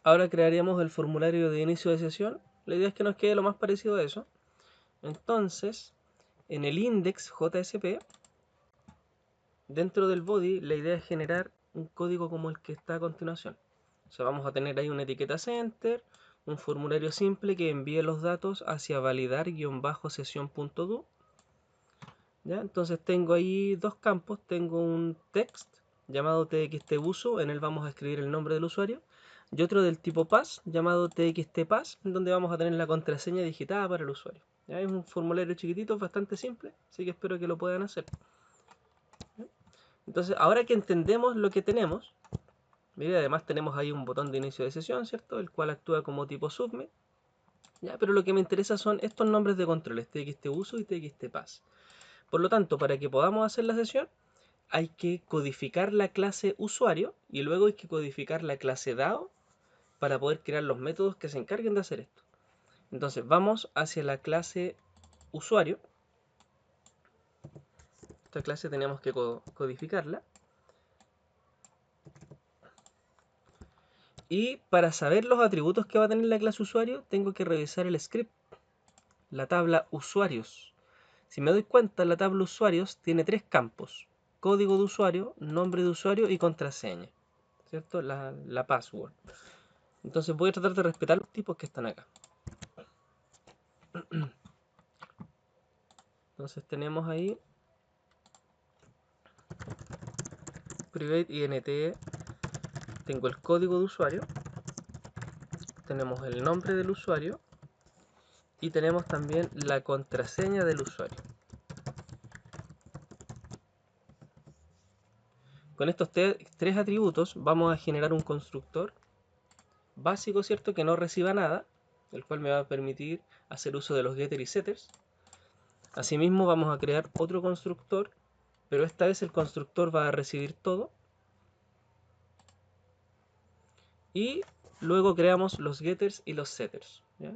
Ahora crearíamos el formulario de inicio de sesión. La idea es que nos quede lo más parecido a eso. Entonces, en el index JSP, dentro del body, la idea es generar un código como el que está a continuación. O sea, vamos a tener ahí una etiqueta center, un formulario simple que envíe los datos hacia validar-sesión.do. ¿Ya? Entonces tengo ahí dos campos. Tengo un text llamado txtuso, en él vamos a escribir el nombre del usuario, y otro del tipo pass llamado txtpass, en donde vamos a tener la contraseña digitada para el usuario. ¿Ya? Es un formulario chiquitito, bastante simple, así que espero que lo puedan hacer. ¿Ya? Entonces, ahora que entendemos lo que tenemos, ¿sí? Además tenemos ahí un botón de inicio de sesión, ¿cierto? El cual actúa como tipo submit. ¿Ya? Pero lo que me interesa son estos nombres de controles, txtuso y txtpass. Por lo tanto, para que podamos hacer la sesión, hay que codificar la clase usuario y luego hay que codificar la clase DAO para poder crear los métodos que se encarguen de hacer esto. Entonces vamos hacia la clase usuario. Esta clase tenemos que codificarla. Y para saber los atributos que va a tener la clase usuario, tengo que revisar el script, la tabla usuarios. Si me doy cuenta, la tabla usuarios tiene tres campos: código de usuario, nombre de usuario y contraseña, ¿cierto? La password. Entonces voy a tratar de respetar los tipos que están acá. Entonces tenemos ahí private int, tengo el código de usuario, tenemos el nombre del usuario y tenemos también la contraseña del usuario. Con estos tres atributos vamos a generar un constructor básico, ¿cierto? Que no reciba nada, el cual me va a permitir hacer uso de los getters y setters. Asimismo vamos a crear otro constructor, pero esta vez el constructor va a recibir todo. Y luego creamos los getters y los setters, ¿ya?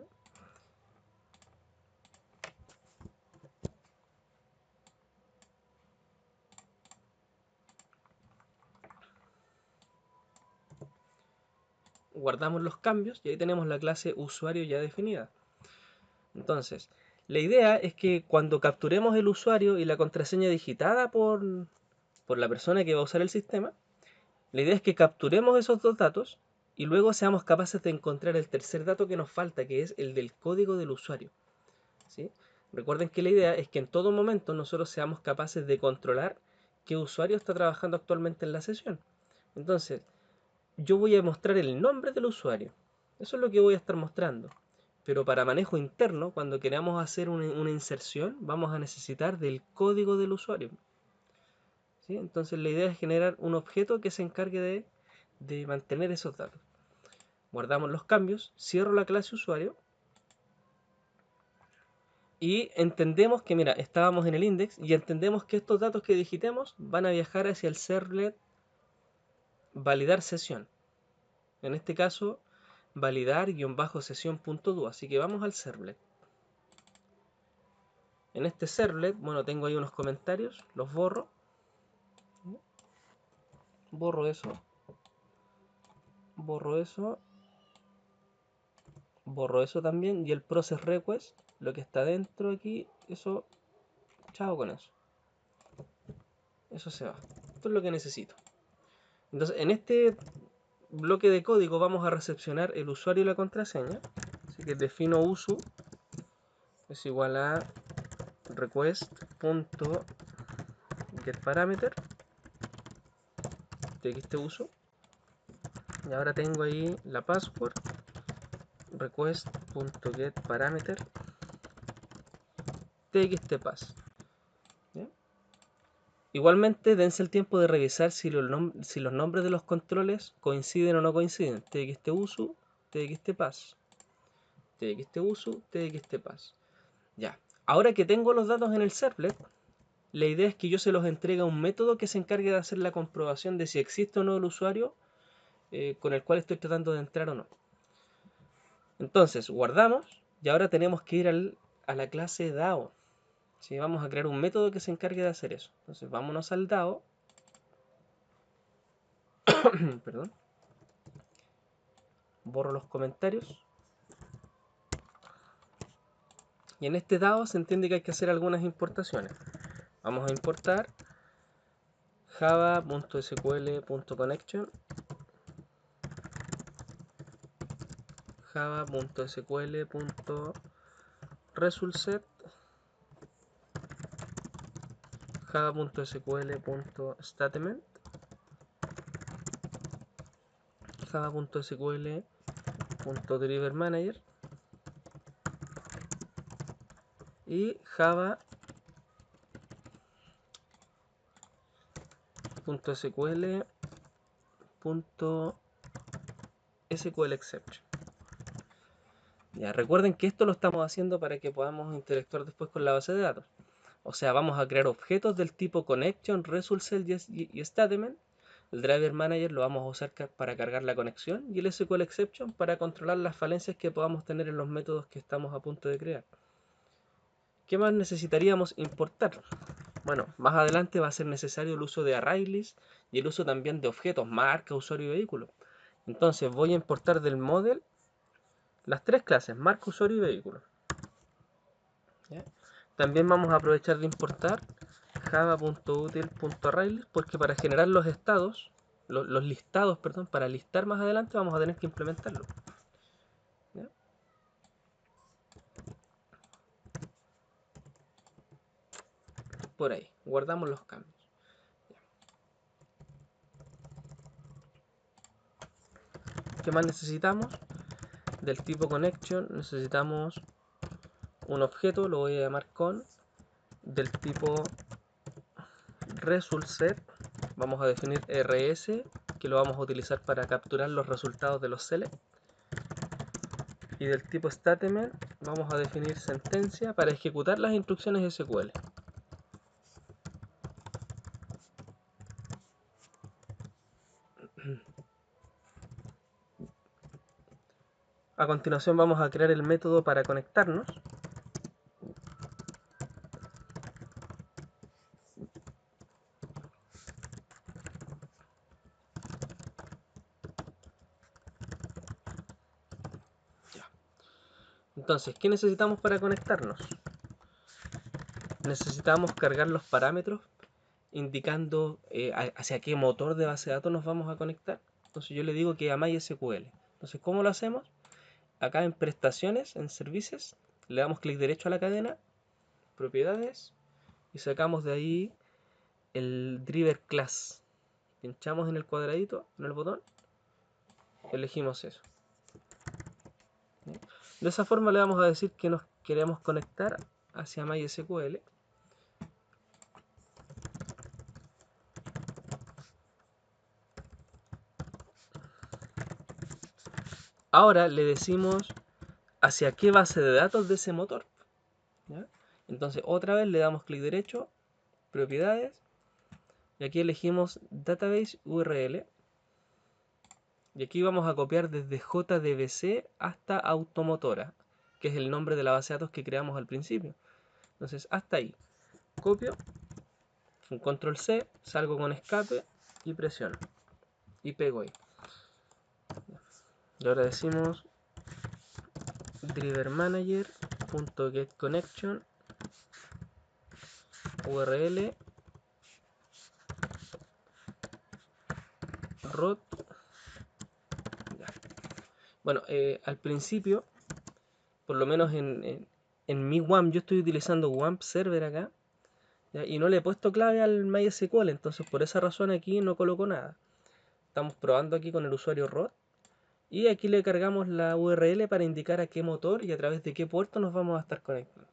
Guardamos los cambios y ahí tenemos la clase usuario ya definida. Entonces, la idea es que cuando capturemos el usuario y la contraseña digitada por la persona que va a usar el sistema, la idea es que capturemos esos dos datos y luego seamos capaces de encontrar el tercer dato que nos falta, que es el del código del usuario, ¿sí? Recuerden que la idea es que en todo momento nosotros seamos capaces de controlar qué usuario está trabajando actualmente en la sesión. Entonces, yo voy a mostrar el nombre del usuario. Eso es lo que voy a estar mostrando. Pero para manejo interno, cuando queramos hacer una inserción, vamos a necesitar del código del usuario, ¿sí? Entonces la idea es generar un objeto que se encargue de mantener esos datos. Guardamos los cambios, cierro la clase usuario y entendemos que, mira, estábamos en el index y entendemos que estos datos que digitemos van a viajar hacia el servlet validar sesión. En este caso, validar-sesión.do. Así que vamos al servlet. En este servlet, bueno, tengo ahí unos comentarios, los borro. Borro eso. Borro eso. Borro eso también. Y el process request, lo que está dentro aquí, eso, chao con eso. Eso se va. Esto es lo que necesito. Entonces, en este bloque de código vamos a recepcionar el usuario y la contraseña. Así que defino usu es igual a request.getParameter txtuso. Y ahora tengo ahí la password request.getParameter txtpass. ¿Ya? Igualmente dense el tiempo de revisar si los nombres de los controles coinciden o no coinciden. txtuso, txtpass, txtuso, txtpass. Ya. Ahora que tengo los datos en el servlet, la idea es que yo se los entregue a un método que se encargue de hacer la comprobación de si existe o no el usuario con el cual estoy tratando de entrar o no. Entonces, guardamos y ahora tenemos que ir a la clase DAO. ¿Sí? Vamos a crear un método que se encargue de hacer eso. Entonces, vámonos al DAO. Perdón. borro los comentarios. Y en este dado se entiende que hay que hacer algunas importaciones. Vamos a importar java.sql.connection, java.sql.resultSet, java.sql.statement, java.sql.deliverManager y java.sql.sqlException. Ya, recuerden que esto lo estamos haciendo para que podamos interactuar después con la base de datos. O sea, vamos a crear objetos del tipo connection, resultSet y statement. El driver manager lo vamos a usar para cargar la conexión y el SQLException para controlar las falencias que podamos tener en los métodos que estamos a punto de crear. ¿Qué más necesitaríamos importar? Bueno, más adelante va a ser necesario el uso de ArrayList y el uso también de objetos, marca, usuario y vehículo. Entonces voy a importar del model las tres clases, marca, usuario y vehículo. ¿Ya? También vamos a aprovechar de importar java.util.ArrayList porque para generar los estados, los listados, perdón, para listar más adelante vamos a tener que implementarlo. ¿Ya? Por ahí, guardamos los cambios. ¿Qué más necesitamos? Del tipo connection necesitamos un objeto, lo voy a llamar con, del tipo resultSet, vamos a definir rs, que lo vamos a utilizar para capturar los resultados de los select, y del tipo statement vamos a definir sentencia para ejecutar las instrucciones SQL. A continuación vamos a crear el método para conectarnos. Entonces, ¿qué necesitamos para conectarnos? Necesitamos cargar los parámetros indicando hacia qué motor de base de datos nos vamos a conectar. Entonces yo le digo que a MySQL. Entonces, ¿cómo lo hacemos? Acá en prestaciones, en servicios, le damos clic derecho a la cadena, propiedades, y sacamos de ahí el driver class. Pinchamos en el cuadradito, en el botón, elegimos eso. De esa forma le vamos a decir que nos queremos conectar hacia MySQL. Ahora le decimos hacia qué base de datos de ese motor. ¿Ya? Entonces otra vez le damos clic derecho, propiedades, y aquí elegimos database URL. Y aquí vamos a copiar desde JDBC hasta Automotora, que es el nombre de la base de datos que creamos al principio. Entonces hasta ahí. Copio, un control C, salgo con escape y presiono. Y pego ahí. Y ahora decimos driverManager.getConnection URL root. Bueno, al principio, por lo menos en mi WAMP, yo estoy utilizando WAMP Server acá, ¿ya? Y no le he puesto clave al MySQL, entonces por esa razón aquí no coloco nada. Estamos probando aquí con el usuario root y aquí le cargamos la URL para indicar a qué motor y a través de qué puerto nos vamos a estar conectando.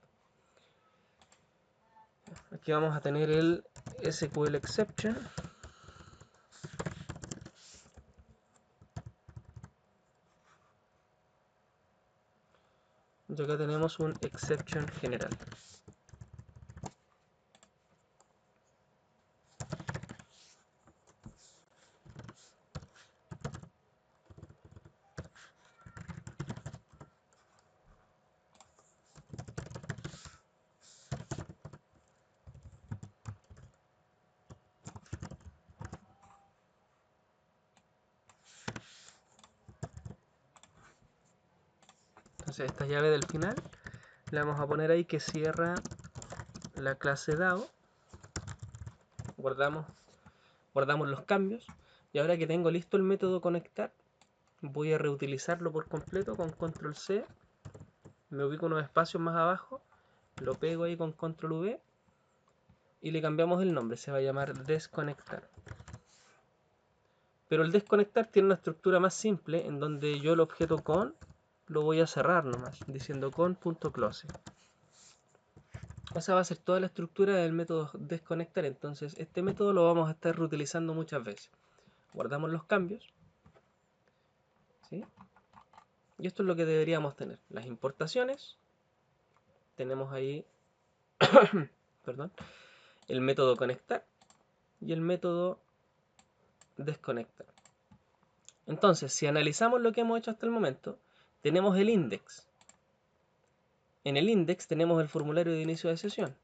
Aquí vamos a tener el SQLException. Y acá tenemos un exception general. Entonces esta llave del final le vamos a poner ahí que cierra la clase DAO. Guardamos los cambios. Y ahora que tengo listo el método conectar, voy a reutilizarlo por completo con control C. Me ubico unos espacios más abajo, lo pego ahí con control V y le cambiamos el nombre. Se va a llamar desconectar. Pero el desconectar tiene una estructura más simple en donde yo el objeto con lo voy a cerrar nomás, diciendo con.close. Esa va a ser toda la estructura del método desconectar. Entonces este método lo vamos a estar reutilizando muchas veces. Guardamos los cambios, ¿sí? Y esto es lo que deberíamos tener. Las importaciones. Tenemos ahí perdón, el método conectar y el método desconectar. Entonces, si analizamos lo que hemos hecho hasta el momento, tenemos el index. En el index tenemos el formulario de inicio de sesión.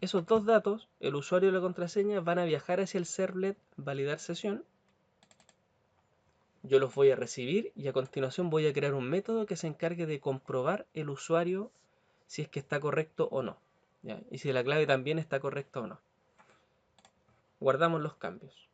Esos dos datos, el usuario y la contraseña, van a viajar hacia el servlet validar sesión. Yo los voy a recibir y a continuación voy a crear un método que se encargue de comprobar el usuario si es que está correcto o no, ¿ya? Y si la clave también está correcta o no. Guardamos los cambios.